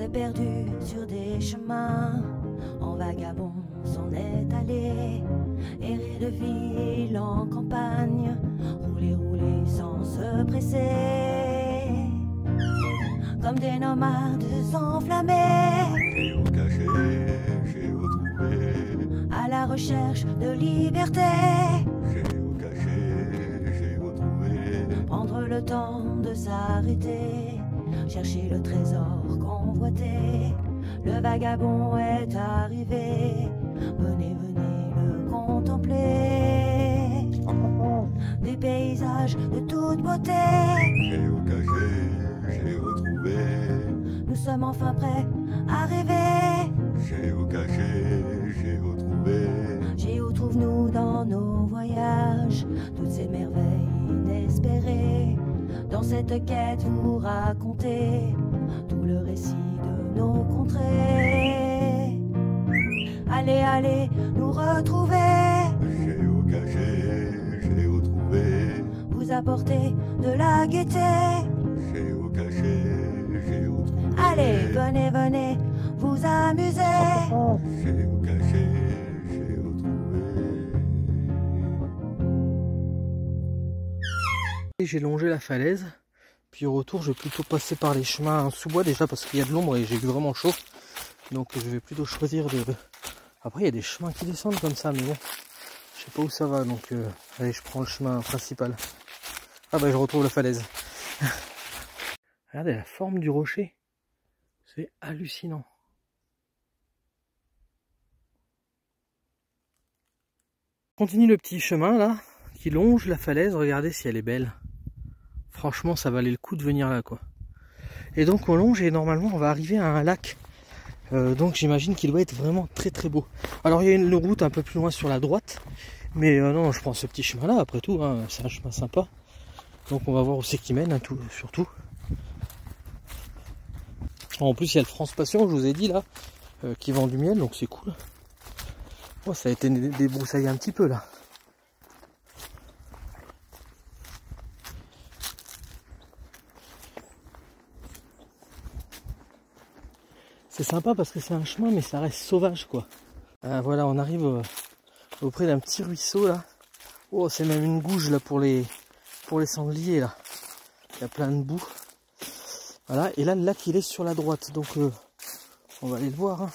s'est perdu sur des chemins, en vagabond s'en est allé, errer de ville en campagne, rouler, rouler sans se presser, comme des nomades enflammés, Géocaché, géotrouvé, à la recherche de liberté. géocaché, géotrouvé, Prendre le temps de s'arrêter, chercher le trésor convoité. Le vagabond est arrivé, venez, venez le contempler. Des paysages de toute beauté, géocaché, géotrouvé, nous sommes enfin prêts à rêver. géocaché, géotrouvé, Géo trouve-nous dans nos voyages, toutes ces merveilles inespérées. Dans cette quête vous racontez tout le récit de nos contrées. Allez, allez, nous retrouver, géocaché, géotrouvé, vous apporter de la gaieté. géocaché, géotrouvé, Allez, venez, venez, vous amuser. géocaché, géotrouvé. J'ai longé la falaise, puis au retour je vais plutôt passer par les chemins sous-bois déjà parce qu'il y a de l'ombre et j'ai eu vraiment chaud. Donc je vais plutôt choisir de... Après il y a des chemins qui descendent comme ça, mais bon, je sais pas où ça va, donc allez, je prends le chemin principal. Ah bah je retrouve la falaise. Regardez la forme du rocher, c'est hallucinant. Continue le petit chemin là, qui longe la falaise, regardez si elle est belle. Franchement ça valait le coup de venir là quoi. Et donc on longe et normalement on va arriver à un lac. Donc j'imagine qu'il doit être vraiment très très beau. Alors il y a une route un peu plus loin sur la droite. Mais non, je prends ce petit chemin là après tout, hein, c'est un chemin sympa. Donc on va voir où c'est qui mène, hein, surtout. En plus il y a le France Passion, je vous ai dit là, qui vend du miel, donc c'est cool. Oh, ça a été débroussaillé un petit peu là. C'est sympa parce que c'est un chemin mais ça reste sauvage quoi. Voilà, on arrive auprès d'un petit ruisseau là. Oh, c'est même une gouge là pour les sangliers là. Il y a plein de boue. Voilà, et là le lac il est sur la droite, donc on va aller le voir. Hein.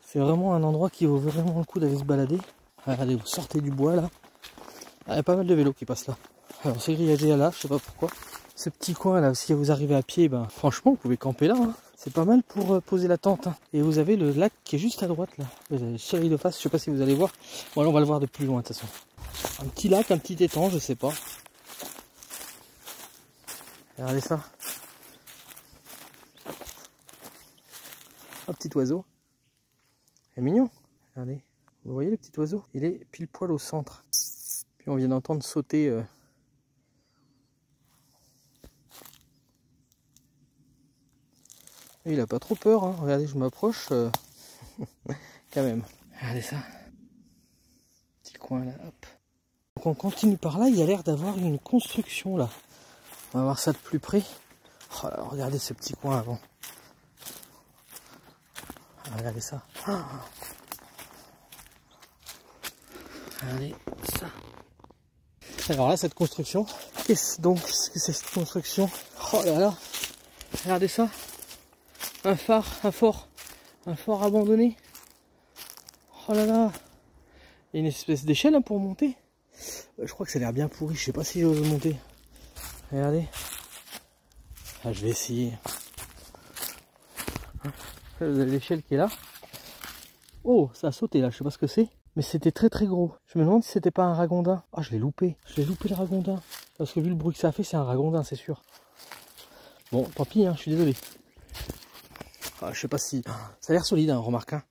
C'est vraiment un endroit qui vaut vraiment le coup d'aller se balader. Regardez, vous sortez du bois là. Il y a pas mal de vélos qui passent là. Alors c'est grillagé là, je sais pas pourquoi. Ce petit coin là, si vous arrivez à pied, ben franchement vous pouvez camper là. Hein. C'est pas mal pour poser la tente. Hein. Et vous avez le lac qui est juste à droite là. Vous avez le soleil de face, je sais pas si vous allez voir. Bon là on va le voir de plus loin de toute façon. Un petit lac, un petit étang, je sais pas. Regardez ça. Un petit oiseau. C'est mignon. Regardez. Vous voyez le petit oiseau? Il est pile poil au centre. Puis on vient d'entendre sauter. Il a pas trop peur. Hein. Regardez, je m'approche. Quand même. Regardez ça. Petit coin là. Hop. Donc on continue par là. Il y a l'air d'avoir une construction là. On va voir ça de plus près. Oh là, regardez ce petit coin avant. Regardez ça. Oh. Regardez ça. Alors là, cette construction. Qu'est-ce donc que c'est cette construction? Oh là là. Regardez ça. Un phare, un fort abandonné. Oh là là. Il y a une espèce d'échelle hein, pour monter. Je crois que ça a l'air bien pourri. Je sais pas si je vais monter. Regardez. Ah, je vais essayer. Vous avez l'échelle qui est là. Oh, ça a sauté là. Je sais pas ce que c'est. Mais c'était très très gros. Je me demande si c'était pas un ragondin. Ah, je l'ai loupé. Je l'ai loupé le ragondin. Parce que vu le bruit que ça a fait, c'est un ragondin, c'est sûr. Bon, tant pis, hein, je suis désolé. Ah, je sais pas si... Ça a l'air solide, hein, remarque. Hein.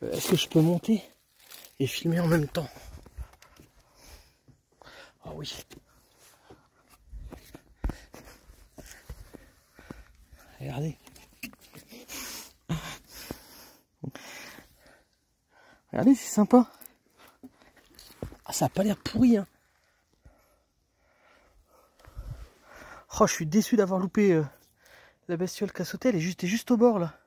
Est-ce que je peux monter et filmer en même temps? Ah oui. Regardez. Regardez, c'est sympa. Ah, ça a pas l'air pourri, hein. Oh, je suis déçu d'avoir loupé La bestiole qui a sauté, elle est juste au bord là.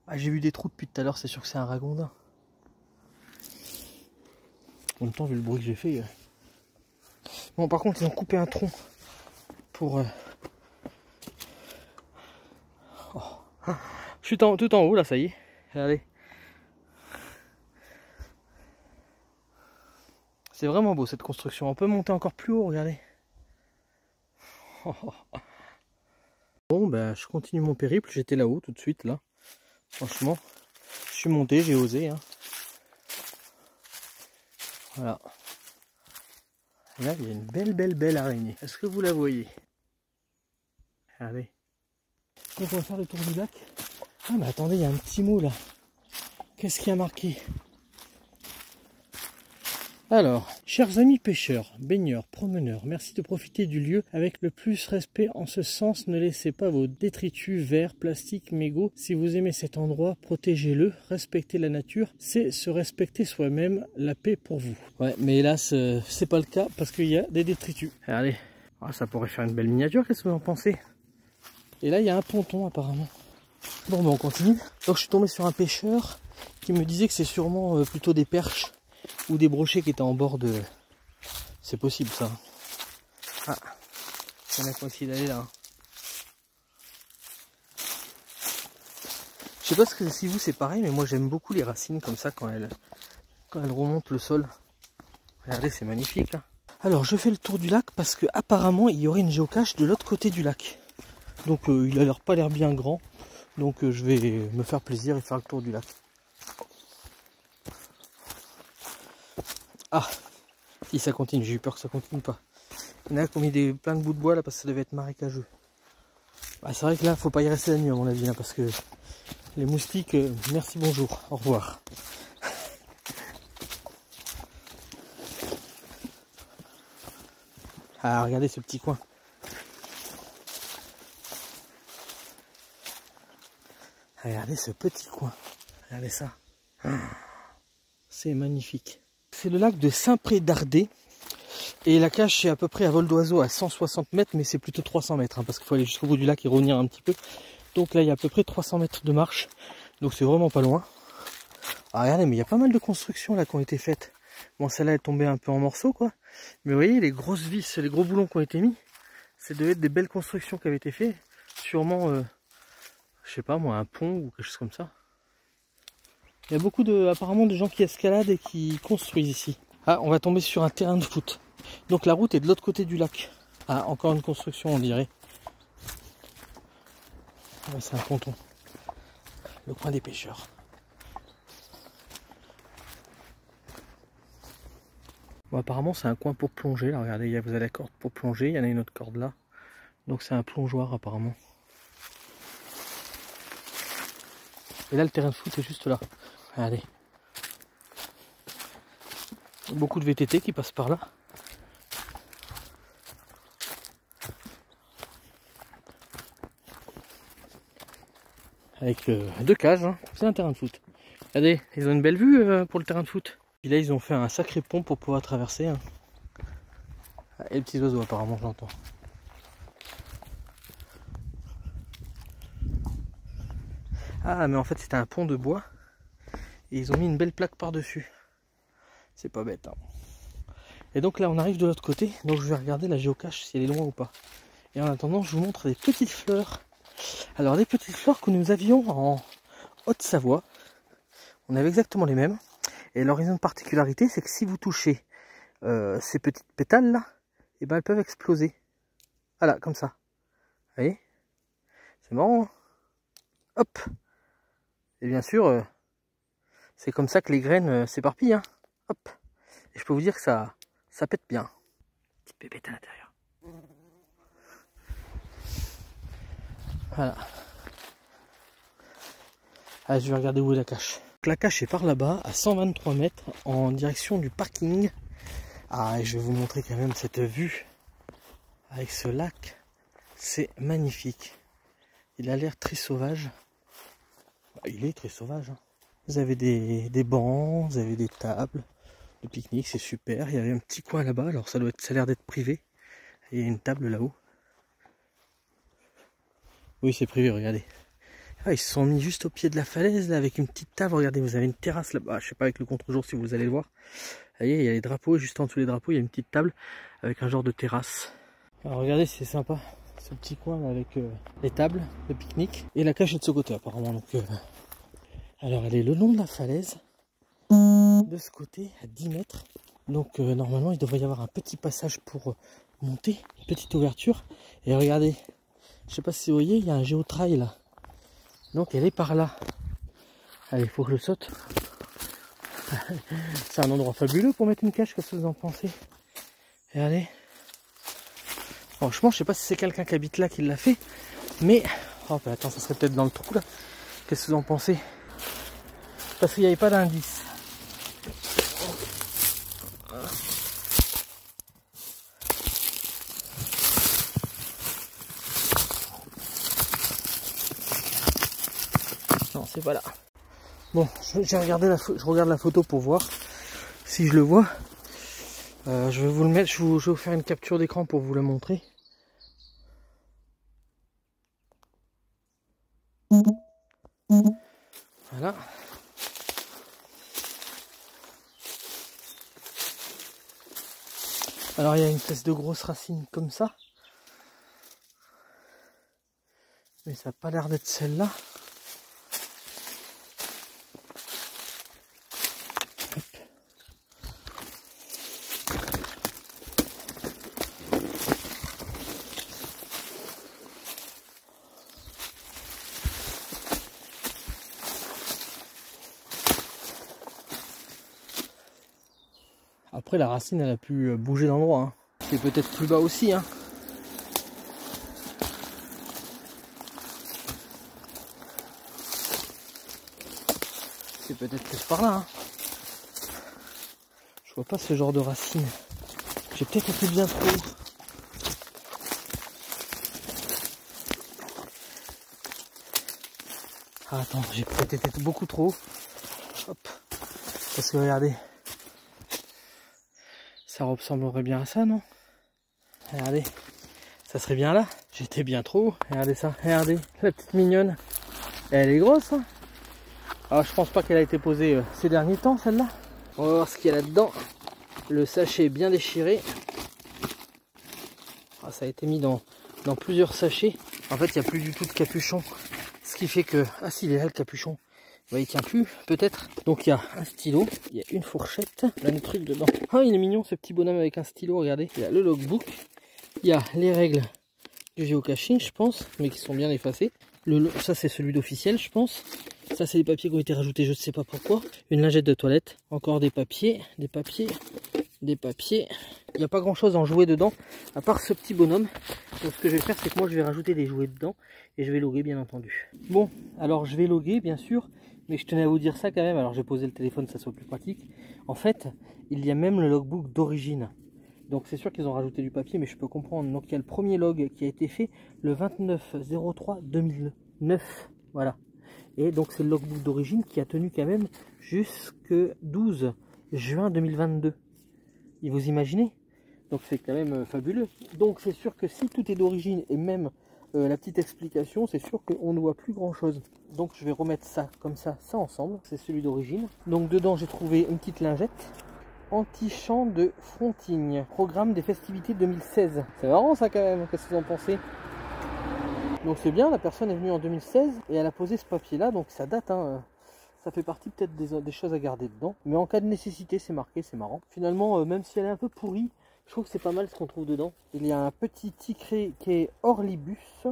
Ah, j'ai vu des trous depuis tout à l'heure, c'est sûr que c'est un ragondin. En même temps, vu le bruit que j'ai fait. Bon, par contre, ils ont coupé un tronc pour. Oh. Je suis tout en haut là, ça y est. Allez. C'est vraiment beau cette construction. On peut monter encore plus haut, regardez. Bon, ben, je continue mon périple. J'étais là-haut tout de suite là. Franchement, je suis monté, j'ai osé. Hein. Voilà. Et là, il y a une belle araignée. Est-ce que vous la voyez? Regardez. Donc on va faire le tour du lac. Ah mais attendez, il y a un petit mot là. Qu'est-ce qu'il y a marqué? Alors, chers amis pêcheurs, baigneurs, promeneurs, merci de profiter du lieu avec le plus respect. En ce sens, ne laissez pas vos détritus, verres, plastiques, mégots. Si vous aimez cet endroit, protégez-le, respectez la nature. C'est se respecter soi-même, la paix pour vous. Ouais, mais hélas, c'est pas le cas parce qu'il y a des détritus. Regardez, ah, ça pourrait faire une belle miniature, qu'est-ce que vous en pensez? Et là, il y a un ponton apparemment. Bon, ben on continue. Donc je suis tombé sur un pêcheur qui me disait que c'est sûrement plutôt des perches ou des brochets qui étaient en bord de... C'est possible ça. Ah, il y en a qui ont essayé d'aller là. Je sais pas si vous c'est pareil, mais moi j'aime beaucoup les racines comme ça quand elles remontent le sol. Regardez, c'est magnifique là. Alors je fais le tour du lac parce que apparemment il y aurait une géocache de l'autre côté du lac. Donc il a pas l'air bien grand. Donc je vais me faire plaisir et faire le tour du lac. Ah, si ça continue, j'ai eu peur que ça continue pas. Il y en a qui ont mis plein de bouts de bois là parce que ça devait être marécageux. Bah, c'est vrai que là, faut pas y rester la nuit à mon avis, hein, parce que les moustiques, merci, bonjour, au revoir. Ah, regardez ce petit coin. Regardez ce petit coin. Regardez ça. C'est magnifique. C'est le lac de Saint-Pré-d'Ardé. Et la cache est à peu près à vol d'oiseau à 160 mètres, mais c'est plutôt 300 mètres, hein, parce qu'il faut aller jusqu'au bout du lac et revenir un petit peu. Donc là, il y a à peu près 300 mètres de marche. Donc c'est vraiment pas loin. Ah, regardez, mais il y a pas mal de constructions là qui ont été faites. Bon, celle-là est tombée un peu en morceaux, quoi. Mais vous voyez, les grosses vis, les gros boulons qui ont été mis, ça devait être des belles constructions qui avaient été faites. Sûrement, je sais pas moi, un pont ou quelque chose comme ça. Il y a beaucoup apparemment de gens qui escaladent et qui construisent ici. Ah, on va tomber sur un terrain de foot. Donc la route est de l'autre côté du lac. Ah, encore une construction, on dirait. Ouais, c'est un ponton. Le coin des pêcheurs. Bon, apparemment, c'est un coin pour plonger. Là, regardez, vous avez la corde pour plonger. Il y en a une autre corde là. Donc c'est un plongeoir apparemment. Et là, le terrain de foot est juste là. Regardez. Beaucoup de VTT qui passent par là. Avec deux cages, hein. C'est un terrain de foot. Regardez, ils ont une belle vue pour le terrain de foot. Puis là, ils ont fait un sacré pont pour pouvoir traverser. Hein. Et les petits oiseaux, apparemment, j'entends. Ah, mais en fait, c'était un pont de bois. Et ils ont mis une belle plaque par-dessus. C'est pas bête, hein. Et donc là, on arrive de l'autre côté. Donc je vais regarder la géocache, si elle est loin ou pas. Et en attendant, je vous montre des petites fleurs. Alors, des petites fleurs que nous avions en Haute-Savoie. On avait exactement les mêmes. Et leur une particularité, c'est que si vous touchez ces petites pétales là, et ben elles peuvent exploser. Voilà, comme ça. Vous voyez? C'est marrant, hein? Hop! Et bien sûr, c'est comme ça que les graines s'éparpillent. Hein. Hop! Et je peux vous dire que ça pète bien. Petite pépette à l'intérieur. Voilà. Ah, je vais regarder où est la cache. La cache est par là-bas, à 123 mètres, en direction du parking. Ah, et je vais vous montrer quand même cette vue avec ce lac. C'est magnifique. Il a l'air très sauvage. Bah, il est très sauvage. Hein. Vous avez des bancs, vous avez des tables de pique-nique, c'est super. Il y avait un petit coin là-bas, alors ça a l'air d'être privé. Et il y a une table là-haut. Oui, c'est privé, regardez. Ah, ils se sont mis juste au pied de la falaise, là, avec une petite table. Regardez, vous avez une terrasse là-bas. Je sais pas avec le contre-jour si vous allez le voir. Vous voyez, il y a les drapeaux, juste en dessous les drapeaux, il y a une petite table avec un genre de terrasse. Alors regardez, c'est sympa, ce petit coin là avec les tables de pique-nique. Et la cage est de ce côté apparemment. Donc, alors elle est le long de la falaise, de ce côté, à 10 mètres. Donc normalement, il devrait y avoir un petit passage pour monter, une petite ouverture. Et regardez, je sais pas si vous voyez, il y a un géotrail là. Donc elle est par là. Allez, il faut que je saute. C'est un endroit fabuleux pour mettre une cage, qu'est-ce que vous en pensez? Regardez. Franchement, je sais pas si c'est quelqu'un qui habite là qui l'a fait, mais... Oh bah attends, ça serait peut-être dans le trou là. Qu'est-ce que vous en pensez? Parce qu'il n'y avait pas d'indice. Non, c'est pas là. Bon, je regarde la photo pour voir si je le vois. Je vais vous le mettre, je vais vous faire une capture d'écran pour vous le montrer. Voilà. Alors il y a une espèce de grosse racine comme ça. Mais ça n'a pas l'air d'être celle-là. Après la racine elle a pu bouger d'endroit. Hein. C'est peut-être plus bas aussi. Hein. C'est peut-être plus par là. Hein. Je vois pas ce genre de racine. J'ai peut-être été bien trop haut. Ah, attends, j'ai peut-être été beaucoup trop haut. Hop. Parce que regardez. Ça ressemblerait bien à ça, non? Regardez. Ça serait bien là. J'étais bien trop haut. Regardez ça. Regardez. La petite mignonne. Elle est grosse, hein. Alors, je pense pas qu'elle a été posée ces derniers temps, celle-là. On va voir ce qu'il y a là-dedans. Le sachet est bien déchiré. Ah, ça a été mis dans plusieurs sachets. En fait, il n'y a plus du tout de capuchon. Ce qui fait que... Ah si, il est là le capuchon. Bah, il tient plus, peut-être. Donc il y a un stylo, il y a une fourchette, il y a un truc dedans. Ah, il est mignon ce petit bonhomme avec un stylo, regardez. Il y a le logbook, il y a les règles du géocaching, je pense, mais qui sont bien effacées. Ça, c'est celui d'officiel, je pense. Ça, c'est les papiers qui ont été rajoutés, je ne sais pas pourquoi. Une lingette de toilette, encore des papiers, des papiers. Il n'y a pas grand chose à en jouer dedans, à part ce petit bonhomme. Donc ce que je vais faire, c'est que moi je vais rajouter des jouets dedans et je vais loguer bien entendu. Bon, alors je vais loguer bien sûr, mais je tenais à vous dire ça quand même. Alors j'ai posé le téléphone, ça soit plus pratique. En fait, il y a même le logbook d'origine. Donc c'est sûr qu'ils ont rajouté du papier, mais je peux comprendre. Donc il y a le premier log qui a été fait le 29/03/2009. Voilà. Et donc c'est le logbook d'origine qui a tenu quand même jusque 12 juin 2022. Et vous imaginez? Donc c'est quand même fabuleux. Donc c'est sûr que si tout est d'origine et même la petite explication, c'est sûr qu'on ne voit plus grand chose. Donc je vais remettre ça comme ça ensemble. C'est celui d'origine. Donc dedans j'ai trouvé une petite lingette. Anti-champ de Frontigne. Programme des festivités 2016. C'est marrant ça quand même. Qu'est-ce que vous en pensez? Donc c'est bien, la personne est venue en 2016 et elle a posé ce papier là. Donc ça date, hein. Ça fait partie peut-être des choses à garder dedans. Mais en cas de nécessité, c'est marqué, c'est marrant. Finalement, même si elle est un peu pourrie, je trouve que c'est pas mal ce qu'on trouve dedans. Il y a un petit ticket qui est Orlibus.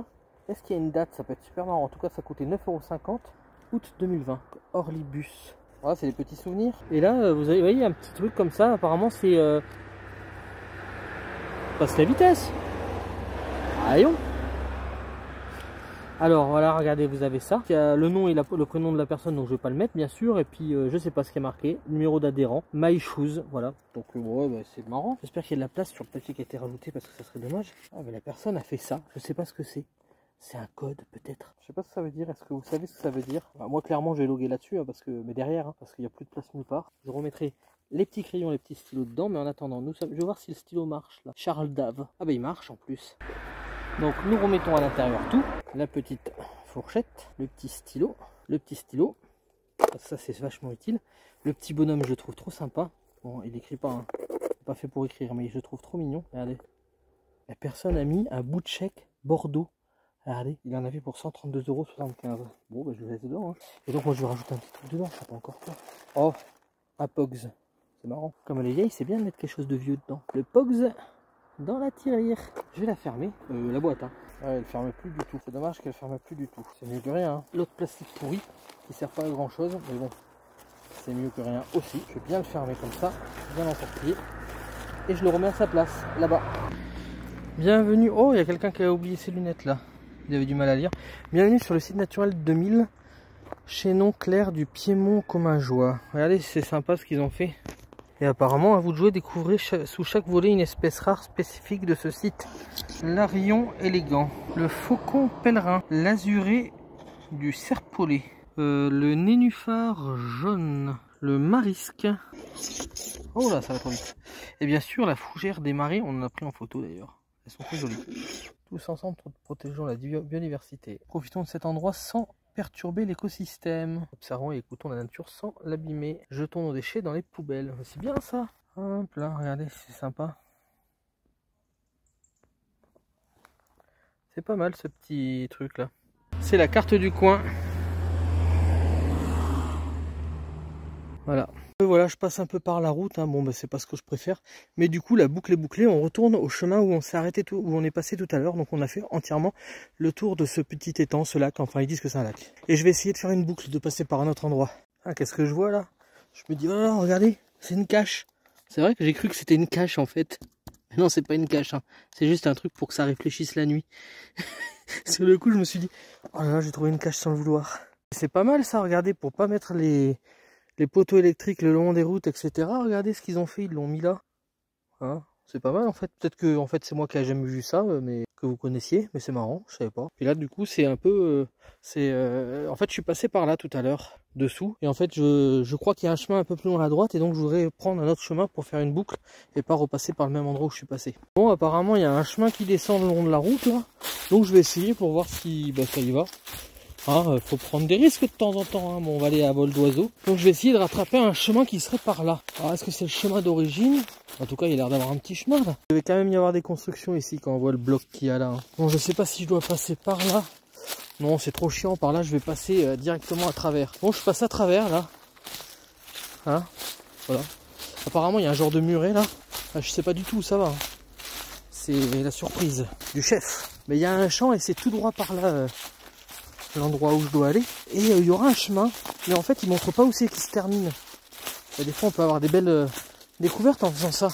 Est-ce qu'il y a une date? Ça peut être super marrant. En tout cas, ça coûtait 9,50 €. Août 2020. Orlibus. Voilà, c'est des petits souvenirs. Et là, vous voyez, un petit truc comme ça. Apparemment, c'est... passe la vitesse. Voyons. Alors voilà, regardez, vous avez ça. Il y a le nom et le prénom de la personne, donc je vais pas le mettre bien sûr. Et puis je sais pas ce qui est marqué. Numéro d'adhérent, My Shoes, voilà. Donc ouais, bah, c'est marrant. J'espère qu'il y a de la place sur le papier qui a été rajouté parce que ça serait dommage. Ah mais la personne a fait ça. Je sais pas ce que c'est. C'est un code peut-être. Je sais pas ce que ça veut dire. Est-ce que vous savez ce que ça veut dire? Bah, moi clairement je vais loguer là-dessus hein, parce que mais derrière, hein, parce qu'il n'y a plus de place nulle part. Je remettrai les petits crayons, les petits stylos dedans. Mais en attendant, je vais voir si le stylo marche là. Charles Dave. Ah bah il marche en plus. Donc nous remettons à l'intérieur tout, la petite fourchette, le petit stylo, ça c'est vachement utile. Le petit bonhomme je le trouve trop sympa. Bon, il écrit pas, hein. C'est pas fait pour écrire, mais je le trouve trop mignon. Regardez. La personne a mis un bout de chèque Bordeaux. Regardez, il en avait pour 132,75 €. Bon, bah, je le laisse dedans. Hein. Et donc moi je vais rajouter un petit truc dedans, je sais pas encore quoi. Oh, un Pogs. C'est marrant. Comme elle est vieille, c'est bien de mettre quelque chose de vieux dedans. Le Pogs dans la tirelire. Je vais la fermer, la boîte. Hein. Ouais, elle ferme plus du tout. C'est dommage qu'elle ferme plus du tout. C'est mieux que rien. Hein. L'autre plastique pourri qui sert pas à grand chose, mais bon, c'est mieux que rien aussi. Je vais bien le fermer comme ça, bien l'entortiller. Et je le remets à sa place, là-bas. Bienvenue. Oh, il y a quelqu'un qui a oublié ses lunettes là. Il avait du mal à lire. Bienvenue sur le site naturel 2000, chaînon clair du Piémont Commingeois. Regardez, c'est sympa ce qu'ils ont fait. Et apparemment, à vous de jouer, découvrez sous chaque volet une espèce rare spécifique de ce site. L'Arion élégant, le faucon pèlerin, l'azuré du serpolet, le nénuphar jaune, le marisque. Oh là, ça va trop vite. Et bien sûr, la fougère des marais, on en a pris en photo d'ailleurs. Elles sont très jolies. Tous ensemble, protégeons la biodiversité. Profitons de cet endroit sans perturber l'écosystème. Observons et écoutons la nature sans l'abîmer. Jetons nos déchets dans les poubelles. C'est bien ça. Hop là, regardez, c'est sympa. C'est pas mal ce petit truc là. C'est la carte du coin. Voilà. Voilà, je passe un peu par la route, hein. Bon bah c'est pas ce que je préfère, mais du coup la boucle est bouclée, on retourne au chemin où on s'est arrêté, où on est passé tout à l'heure, donc on a fait entièrement le tour de ce petit étang, ce lac, enfin ils disent que c'est un lac. Et je vais essayer de faire une boucle, de passer par un autre endroit. Ah, qu'est-ce que je vois là? Je me dis, oh regardez, c'est une cache. C'est vrai que j'ai cru que c'était une cache en fait. Mais non, c'est pas une cache, hein. C'est juste un truc pour que ça réfléchisse la nuit. Sur le coup je me suis dit, oh là là, j'ai trouvé une cache sans le vouloir. C'est pas mal ça, regardez, pour pas mettre les poteaux électriques le long des routes, etc. Regardez ce qu'ils ont fait, ils l'ont mis là. Hein, c'est pas mal en fait. Peut-être que en fait, c'est moi qui n'ai jamais vu ça, mais que vous connaissiez, mais c'est marrant, je savais pas. Puis là, du coup, c'est un peu... en fait, je suis passé par là tout à l'heure, dessous. Et en fait, je crois qu'il y a un chemin un peu plus loin à droite, et donc je voudrais prendre un autre chemin pour faire une boucle, et pas repasser par le même endroit où je suis passé. Bon, apparemment, il y a un chemin qui descend le long de la route, là. Donc je vais essayer pour voir si ça y va. Ah, faut prendre des risques de temps en temps, hein. Bon, on va aller à vol d'oiseau. Donc je vais essayer de rattraper un chemin qui serait par là. Alors est-ce que c'est le chemin d'origine? En tout cas, il a l'air d'avoir un petit chemin là. Il devait quand même y avoir des constructions ici quand on voit le bloc qu'il y a là. Hein. Bon, je sais pas si je dois passer par là. Non, c'est trop chiant par là, je vais passer directement à travers. Bon, je passe à travers là. Hein, voilà. Apparemment, il y a un genre de muret là. Ah, je sais pas du tout où ça va. Hein. C'est la surprise du chef. Mais il y a un champ et c'est tout droit par là. L'endroit où je dois aller, et il y aura un chemin, mais en fait il montre pas où c'est qui se termine. Et des fois on peut avoir des belles découvertes en faisant ça,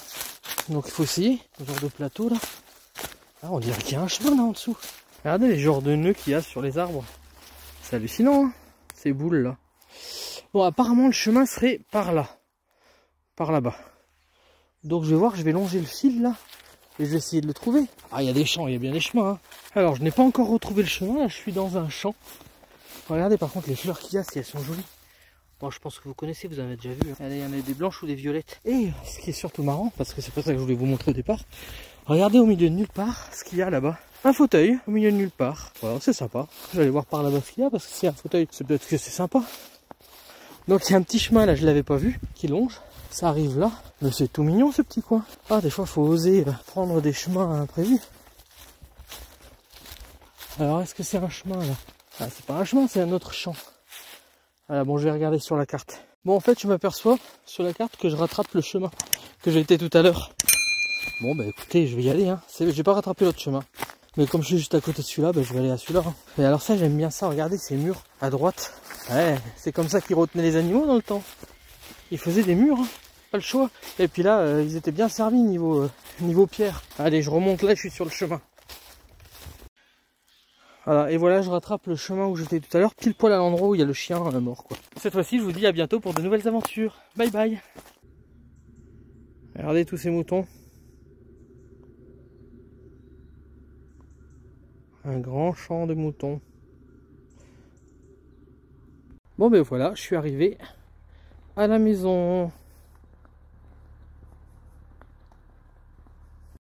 donc il faut essayer. Ce genre de plateau là, ah, on dirait qu'il y a un chemin là en dessous. Regardez les genres de nœuds qu'il y a sur les arbres, c'est hallucinant hein, ces boules là. Bon, apparemment le chemin serait par là, par là-bas, donc je vais voir, je vais longer le fil là et je vais essayer de le trouver. Ah, il y a des champs, il y a bien des chemins. Hein. Alors, je n'ai pas encore retrouvé le chemin. Là, je suis dans un champ. Regardez par contre les fleurs qu'il y a, si elles sont jolies. Bon, je pense que vous connaissez, vous en avez déjà vu. Hein. Il y en a des blanches ou des violettes. Et ce qui est surtout marrant, parce que c'est pas ça que je voulais vous montrer au départ. Regardez au milieu de nulle part ce qu'il y a là-bas. Un fauteuil au milieu de nulle part. Voilà, c'est sympa. Je vais aller voir par là-bas ce qu'il y a, parce que c'est un fauteuil, c'est peut-être que c'est sympa. Donc il y a un petit chemin là, je l'avais pas vu, qui longe. Ça arrive là, mais c'est tout mignon ce petit coin. Ah, des fois il faut oser prendre des chemins imprévus. Alors est-ce que c'est un chemin là? Ah, c'est pas un chemin, c'est un autre champ. Voilà, bon, je vais regarder sur la carte. Bon, en fait je m'aperçois sur la carte que je rattrape le chemin que j'ai été tout à l'heure. Bon bah écoutez, je vais y aller hein. J'ai pas rattrapé l'autre chemin. Mais comme je suis juste à côté de celui-là, bah, je vais aller à celui-là. Hein. Et alors ça j'aime bien ça, regardez ces murs à droite. Ouais, c'est comme ça qu'ils retenaient les animaux dans le temps. Ils faisaient des murs, hein. Pas le choix. Et puis là, ils étaient bien servis niveau pierre. Allez, je remonte là, je suis sur le chemin. Voilà, et voilà, je rattrape le chemin où j'étais tout à l'heure, pile poil à l'endroit où il y a le chien mort, quoi. Cette fois-ci, je vous dis à bientôt pour de nouvelles aventures. Bye bye. Regardez tous ces moutons. Un grand champ de moutons. Bon ben voilà, je suis arrivé à la maison.